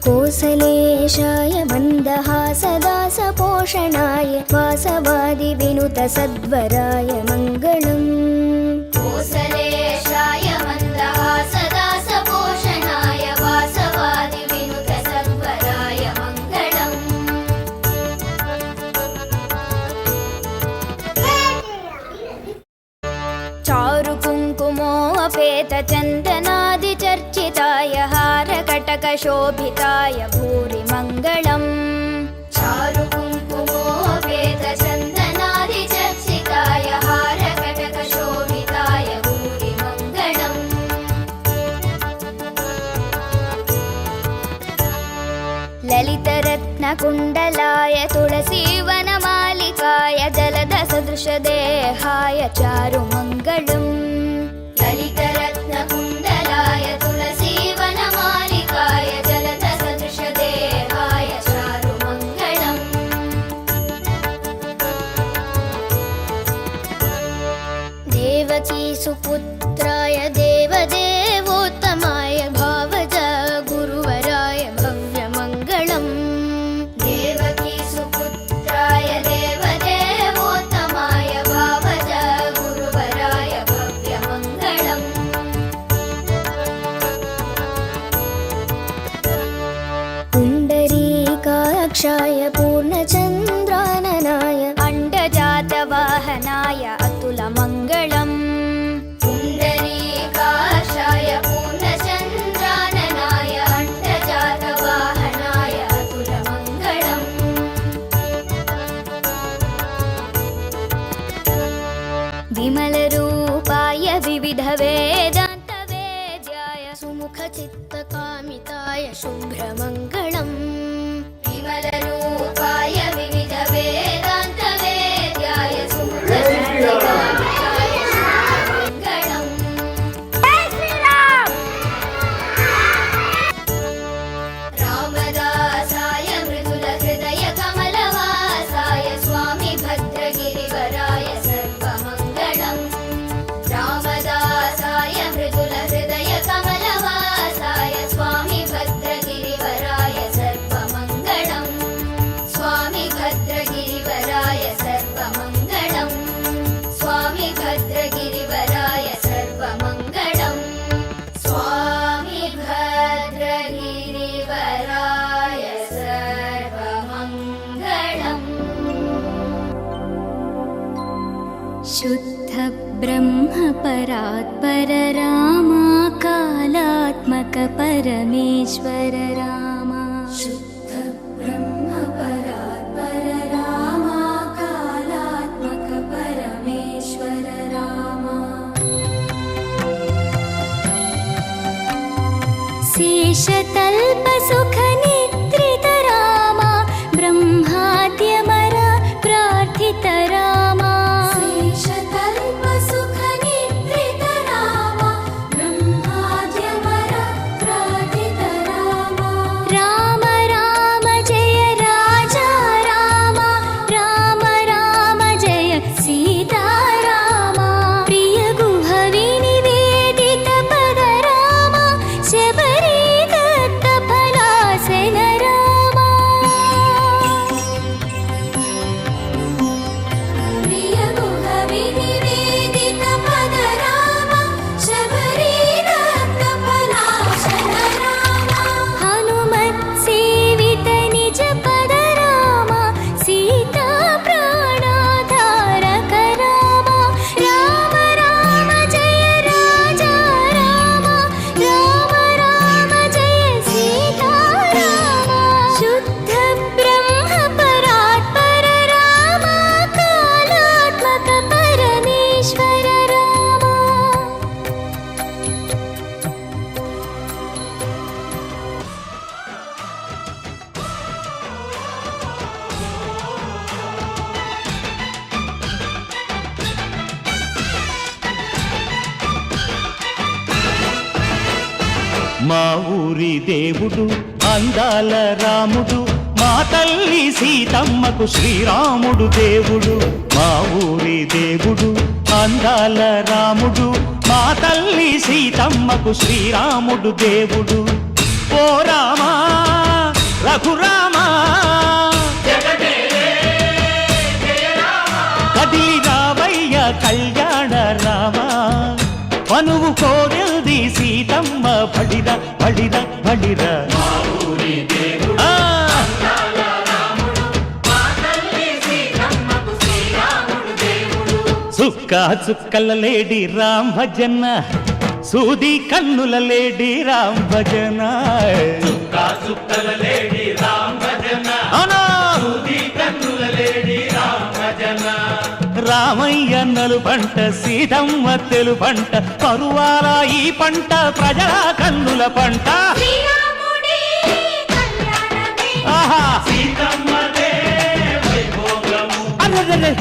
कोसलेशाय मन्दहासदासपोषणाय वासवादिविनुतसद्वराय मङ्गलम्। कोसलेशाय मन्दहासदासपोषणाय वासवादिविनुतसद्वराय मङ्गलम्। चारुकुङ्कुमोऽपेतचन्दनादिचर्चिताय हारकटकशोभिताय भूरि मङ्गलम्। चारुकुङ्कुमोऽपेतचन्दनादिचर्चिताय हारकटकशोभिताय भूरि मङ्गलम्। ललितरत्नकुण्डलाय तुलसीवनमालिकाय जलदसदृशदेहाय चारुमङ्गलम्। ललितरत्नकुण्डलाय तुलसीवनमालिकाय जलदसदृशदेहाय चारुमङ्गलम्। देवकीसुपुत्राय देवदेवोत्तमाय भावज गुरुवराय भव्यमङ्गलम्। देवकीसुपुत्राय देवदेवोत्तमाय भावज गुरुवराय भव्यमङ्गलम्। पुण्डरीकाक्षाय पूर्णचन्द्राननाय अण्डजातवाहनाय अतुलमङ्गलम्। पुण्डरीकाक्षाय पूर्णचन्द्राननाय अण्डजातवाहनाय अतुलमङ्गलम्। विमलरूपाय विविधवेदान्तवेद्याय सुमुखचित्तकामिताय शुभ्रमङ्गलम्। विमलरूपाय विविधवेदान्तवेद्याय सुमुखचित्तकामिताय शुभमङ्गलम्। रामदासाय मृदुलहृदयकमलवासाय स्वामी भद्रगिरिवराय सर्वमङ्गलम्। रामदासाय मृदुलहृदयकमलवासाय स्वामी भद्रगिरिवराय सर्वमङ्गलम्। स्वामी भद्रगिरिवराय सर्वमङ्गलम्। स्वामी भद्रगिरिवराय सर्वमङ्गलम्। स्वामी भद्रगिरिवराय सर्वमङ्गलम्। शुद्ध ब्रह्म परात्पर रामा कालात्मक परमेश्वर रामा। शुद्ध ब्रह्म परात्पर रामा कालात्मक परमेश्वर रामा। शेषतल्प सुख निद्रित रामा ब्रह्माद्यमर प्रार्थित रामा। शेषतल्प सुख निद्रित रामा ब्रह्माद्यमर प्रार्थित रामा। राम राम जय राजा रामा राम राम जय सीता रामा। प्रिय गुह विनिवेदित पद रामा शबरी दत्त फलासन रामा। प्रिय गुह विनिवेदित पद रामा शबरी दत्त फलासन रामा। हनुमत् सेवित निज पद रामा सीता प्राणाधारक रामा। राम राम जय राजा रामा राम राम जय सीता रामा। शुद्ध ब्रह्म परात्पर रामा कालात्मक परमेश्वर रामा। మా ఊరి దేవుడు అందాల రాముడు, మా తల్లి సీతమ్మకు శ్రీరాముడు దేవుడు. మా ఊరి దేవుడు అందాల రాముడు, మా తల్లి సీతమ్మకు శ్రీరాముడు దేవుడు. ఓ రామా బడిరా బడిరా బడిరా ఆ! చుక్క చుక్కల లేడి రామ్ భజన సూది కన్నుల లేడి రామ్ భజన అవునా? రామయ్య నలు పంట సీతమ్మ తెలు పంట పరువాల ఈ పంట ప్రజల కన్నుల పంట శ్రీరాముడి కళ్యాణమే ఆహా అరెరెరె.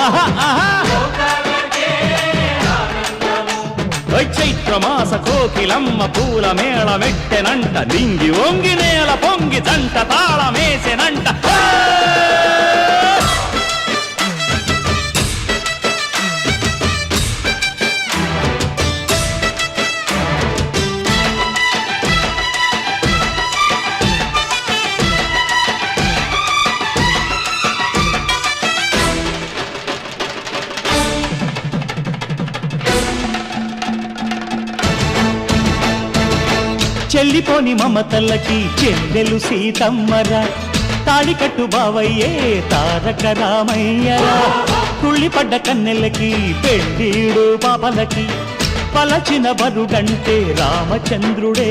ఆహా, ఆహా. ఓయ్ చైత్రమాస కోకిలమ్మ పూల మేళ మెట్టెనంట దింగి ఒంగి నేల పొంగి జంట తాళమేసెనంట చెల్లిపోని మమతల్లకి చెల్లెలు సీతమ్మరా తాళికట్టు బావయ్యే తారక రామయ్యరా తుళ్ళిపడ్డ కన్నెలకి పెళ్ళీడు పాపలకి పలచిన బరుగంటే రామచంద్రుడే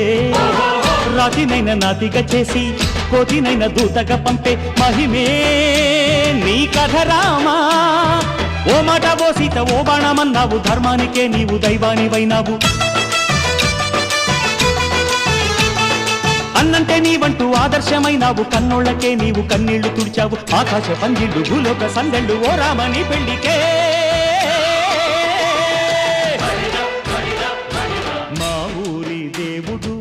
రాతినైన నాతిగా చేసి కోతినైన దూతగా పంపే మహిమే నీ కథ రామా ఓ మాట ఓ సీత ఓ బాణమన్నావు ధర్మానికే నీవు దైవానివైనావు అన్నంటే నీవంటూ ఆదర్శమైనావు కన్నోళ్ళకే నీవు కన్నీళ్లు తుడిచావు ఆకాశ పందిళ్ళు భూలోక సందళ్ళు ఓ రామని పెళ్లికే మా ఊరి దేవుడు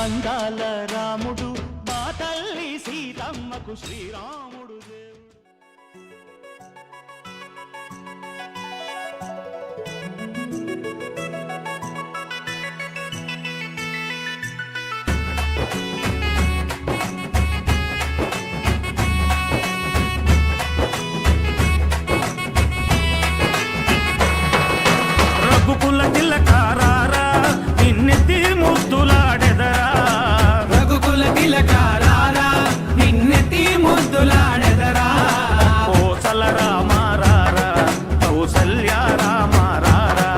అందాల రాముడు మా తల్లి సీతమ్మకు శ్రీరాముడు దేవుడు రఘుకుల తిలకారారా నిన్నెత్తి ముద్దులాడెదరా రఘుకుల తిలకారారా నిన్నెత్తి ముద్దులాడెదరా కోసల రామారారా కౌసల్య రామారారా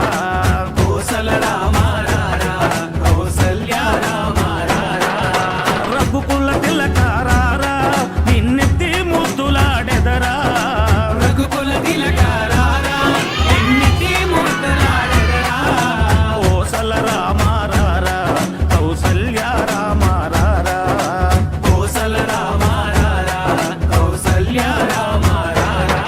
కోసల రామారారా కౌసల్య రామారారా రఘుకుల తిలకారారా నిన్నెత్తి ముద్దులాడెదరా రఘుకుల తిలకారారా నిన్నెత్తి ముద్దులాడెదరా కోసల రామారారా కౌసల్య రామారారా కోసల రామారారా కౌసల్య రామారారా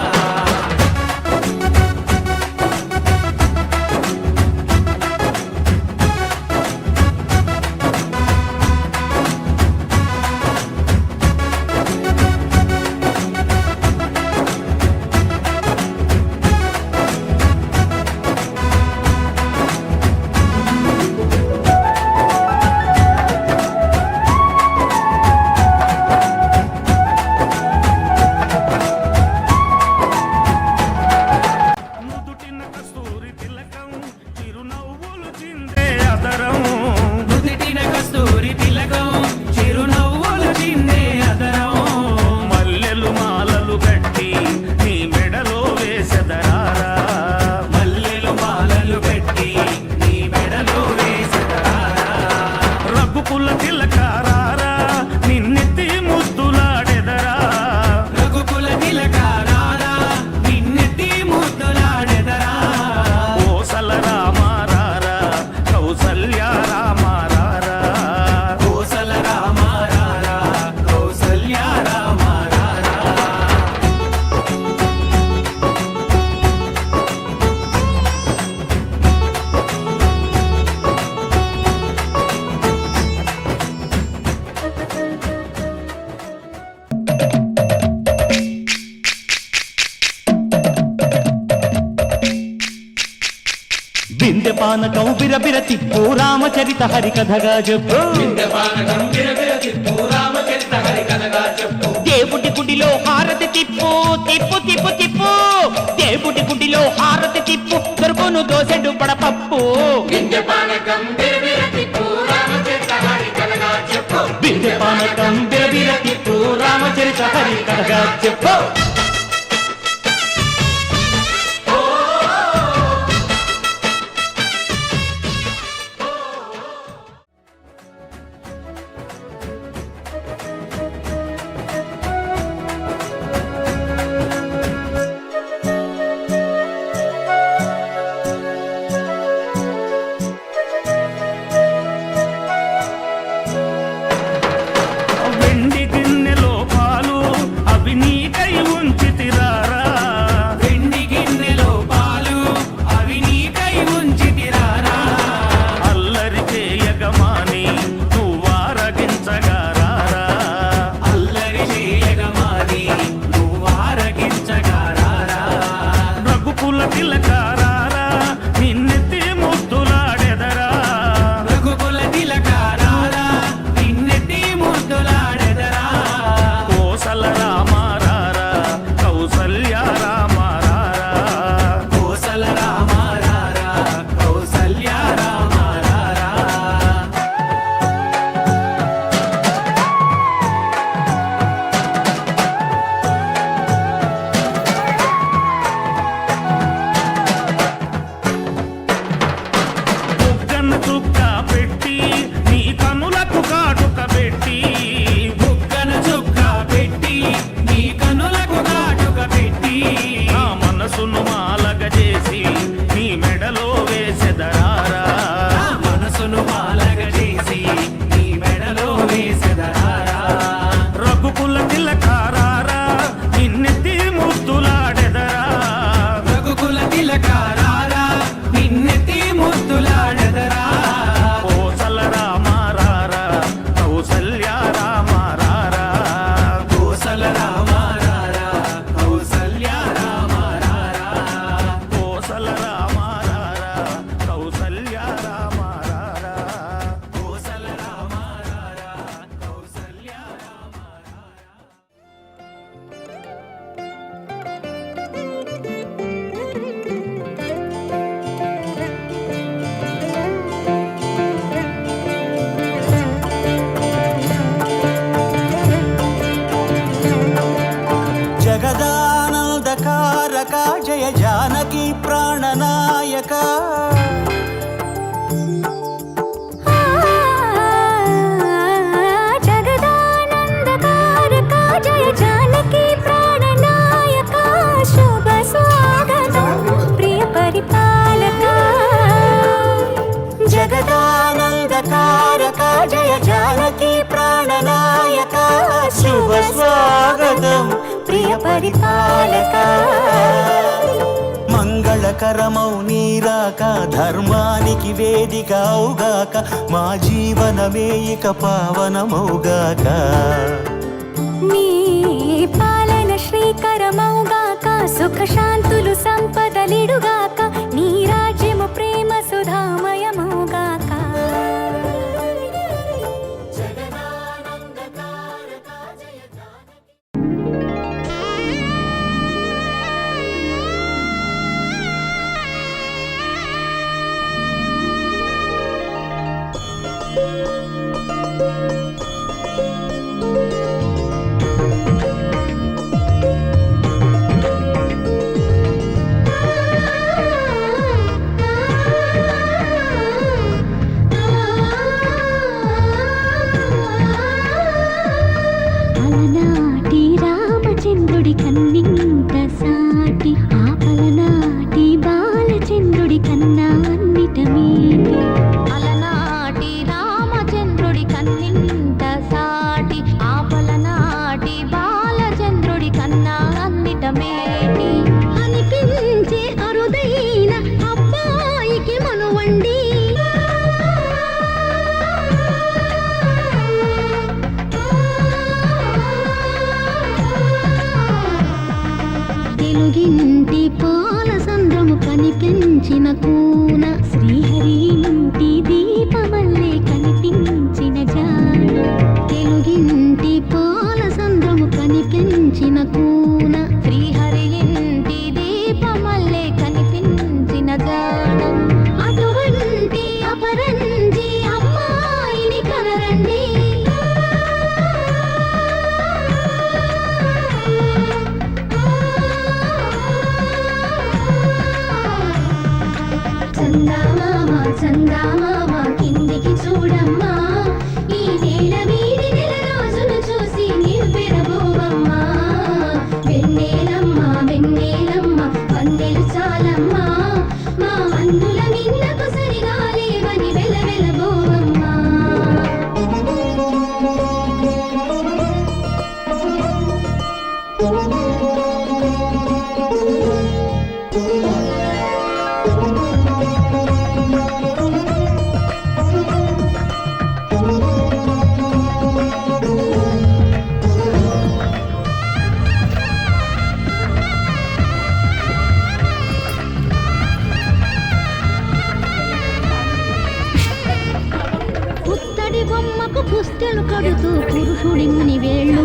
నుదుటిన కస్తూరి తిలకం చిరునవ్వులు చిందే అదరం నుదిటిన కస్తూరి తిలకం చిరునవ్వులు చిందే అదరం మల్లెలు మాలలు కట్టి నీ మెడలో వేసెదరారా మల్లెలు మాలలు పెట్టి నీ మెడలో వేసెదరారా రఘుకుల తిలకారారా నిన్నెత్తి ముద్దులాడెదరా రఘుకుల తిలకారారా నిన్నెత్తి ముద్దులాడెదరా కోసల రామారారా కౌసల్య రామారారా కోసల రామారారా కౌసల్య రామారారా బిందె పానకం బిరబిర తిప్పు రామచరిత హరికథగా చెప్పు దేవుడి గుడిలో హారతి తిప్పు తిప్పు తిప్పు తిప్పు దేవుడి గుడిలో హారతి తిప్పు దొరుకు కడుపును దోసెడు పడపప్పు గింజ పానకం బిరబిర తిప్పు రామచరిత హరి కథగా చెప్పు బిందె పానకం బిరబిర తిప్పు రామచరిత హరి కథగా చెప్పు వెండి గిన్నెలో పాలు అవి నీకై ఉంచితిరారా వెండి గిన్నెలో పాలు అవి నీకై ఉంచితిరారా అల్లరి చేయగమాని నువ్వారగించగారారా అల్లరి చేయగమాని నువ్వారగించగారారా రఘుకుల తిలకారారా నిన్నెత్తి ముద్దులాడెదరా రఘుకుల తిలకారారా నిన్నెత్తి ముద్దులాడెదరా కోసల రామారారా కౌసల్య రామారారా కోసల రామారారా కౌసల్య రామారారా బుగ్గన చుక్క పెట్టి నీ కనులకు కాటుక పెట్టి బుగ్గన చుక్క పెట్టి నీ కనులకు కాటుక పెట్టి నా మనసును మాలగ చేసి నీ మెడలో వేసెదరారా నా మనసును మాలగ చేసి నీ మెడలో వేసెదరారా రఘుకుల తిలకారారా నిన్నెత్తి ముద్దులాడెదరా రఘుకుల తిలకారారా నిన్నెత్తి ముద్దులాడెదరా కోసల రామారారా కౌసల్య రామారారా కోసల రామారారా కౌసల్య రామారారా కోసల రామారారా కౌసల్య రామారారా కోసల రామారారా కౌసల్య రామారారా జగదానందకారక జయ జానకి ప్రాణనాయక జగదానందకారక జయ జానకి ప్రాణనాయక శుభ స్వాగతం ప్రియ పరిపాలక జగదానందకారక జయ జానకి ప్రాణనాయక శుభ స్వాగతం ప్రియ పరిపాలక మంగళకరమౌ నీరాక ధర్మానికి వేదిక అవుగాక మా జీవనమే ఇక పావనమౌగాక నీ పాలన శ్రీకరమౌగాక సుఖ శాంతులు సంపదలిడుగాక నీ రాజ్యము ప్రేమ సుధామయమౌగాక అలనాటి రామచంద్రుడి కన్నింత సాటి ఆపలనాటి బాలచంద్రుడి కన్నా అన్నిట మీటి అలనాటి రామచంద్రుడి కన్నింత బొమ్మకు పుస్తెలు కడుతూ పురుషుడి ముని వేళ్ళు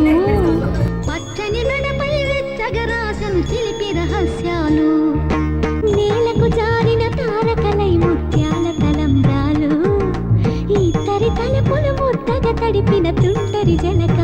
పచ్చని మెడపై వెచ్చగరాసను చిలిపి రహస్యాలు నేలకు జారిన తారకలై ముత్యాల తలంబ్రాలు ఇద్దరి తలపులు ముద్దగా తడిపిన తుంటరి జలక